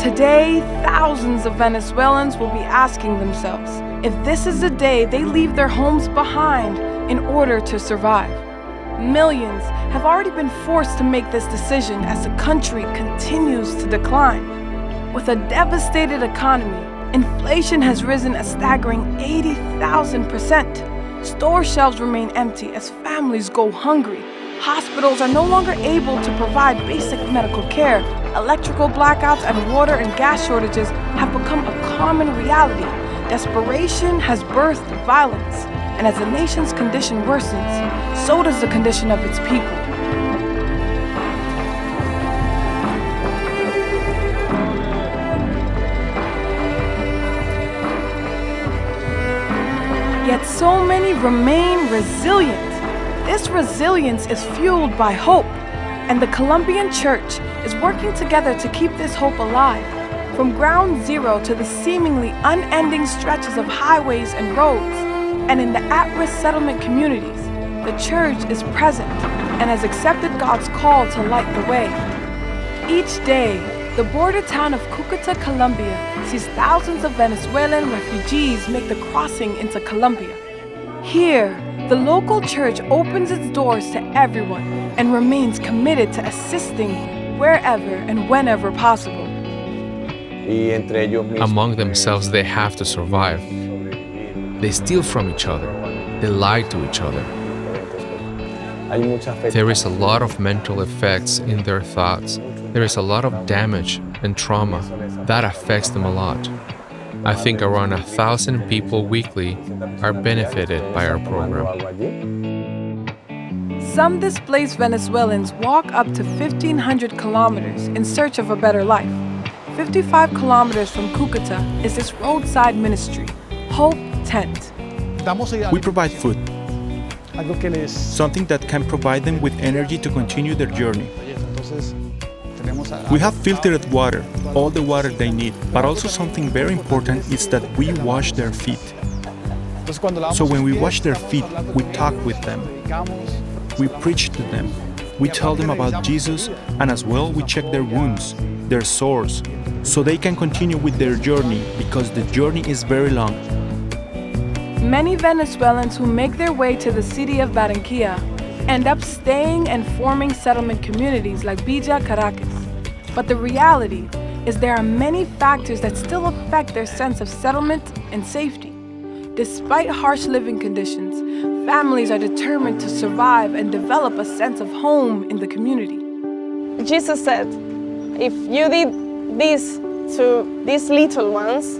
Today, thousands of Venezuelans will be asking themselves if this is the day they leave their homes behind in order to survive. Millions have already been forced to make this decision as the country continues to decline. With a devastated economy, inflation has risen a staggering 80,000%. Store shelves remain empty as families go hungry. Hospitals are no longer able to provide basic medical care. Electrical blackouts and water and gas shortages have become a common reality. Desperation has birthed violence, and as the nation's condition worsens, so does the condition of its people. Yet so many remain resilient. This resilience is fueled by hope, and the Colombian Church is working together to keep this hope alive. From ground zero to the seemingly unending stretches of highways and roads, and in the at-risk settlement communities, the Church is present and has accepted God's call to light the way. Each day, the border town of Cúcuta, Colombia, sees thousands of Venezuelan refugees make the crossing into Colombia. Here, the local church opens its doors to everyone and remains committed to assisting wherever and whenever possible. Among themselves, they have to survive. They steal from each other. They lie to each other. There is a lot of mental effects in their thoughts. There is a lot of damage and trauma that affects them a lot. I think around 1,000 people weekly are benefited by our program. Some displaced Venezuelans walk up to 1,500 kilometers in search of a better life. 55 kilometers from Cúcuta is this roadside ministry, Hope Tent. We provide food, something that can provide them with energy to continue their journey. We have filtered water, all the water they need, but also something very important is that we wash their feet. So when we wash their feet, we talk with them. We preach to them. We tell them about Jesus, and as well we check their wounds, their sores, so they can continue with their journey because the journey is very long. Many Venezuelans who make their way to the city of Barranquilla end up staying and forming settlement communities like Villa Caracas. But the reality is there are many factors that still affect their sense of settlement and safety. Despite harsh living conditions, families are determined to survive and develop a sense of home in the community. Jesus said, if you did this to these little ones,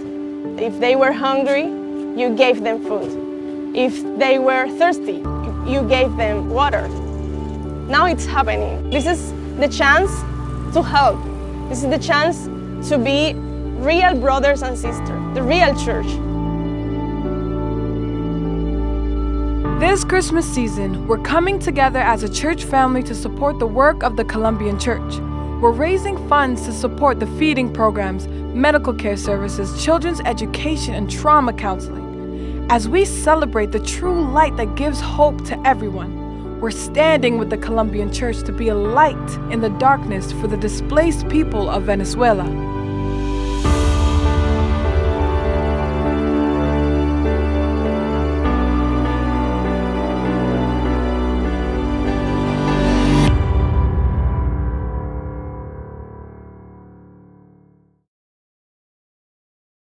if they were hungry, you gave them food. If they were thirsty, you gave them water. Now it's happening. This is the chance to help. This is the chance to be real brothers and sisters, the real church. This Christmas season, we're coming together as a church family to support the work of the Colombian Church. We're raising funds to support the feeding programs, medical care services, children's education, and trauma counseling. As we celebrate the true light that gives hope to everyone, we're standing with the Colombian Church to be a light in the darkness for the displaced people of Venezuela.